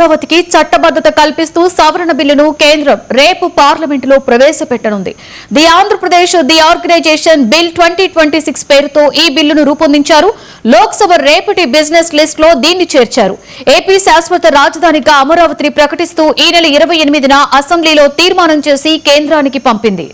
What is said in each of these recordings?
అమరావతికి చట్టబద్ధత కల్పిస్తూ సవరణ బిల్లును కేంద్రం రేపు పార్లమెంటులో ప్రవేశపెట్టనుంది. The Andhra Pradesh the organisation bill 2026 పేరుతో ఈ బిల్లును రూపొందించారు. లోక్సభ రేపటి బిజినెస్ లిస్ట్ లో దీన్ని చేర్చారు. ఏపీ శాశ్వత రాజధానిగా అమరావతిని ప్రకటిస్తూ ఈ నెల 28న అసెంబ్లీలో తీర్మానం చేసి కేంద్రానికి పంపింది.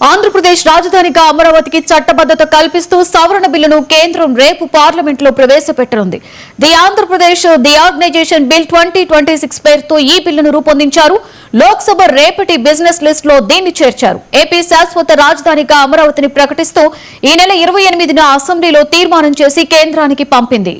ఆంధ్రప్రదేశ్ రాజధానిగా అమరావతికి చట్టబద్ధత కల్పిస్తూ సవరణ బిల్లును కేంద్రం రేపు పార్లమెంటులో ప్రవేశపెట్టనుంది. The Andhra Pradesh the organisation bill 2026 పేరుతో ఈ బిల్లును రూపొందించారు. లోక్సభ రేపటి బిజినెస్ లిస్ట్ లో దీన్ని చేర్చారు. ఏపీ శాశ్వత రాజధానిగా అమరావతిని ప్రకటిస్తూ ఈ నెల 28న అసెంబ్లీలో తీర్మానం చేసి కేంద్రానికి పంపింది.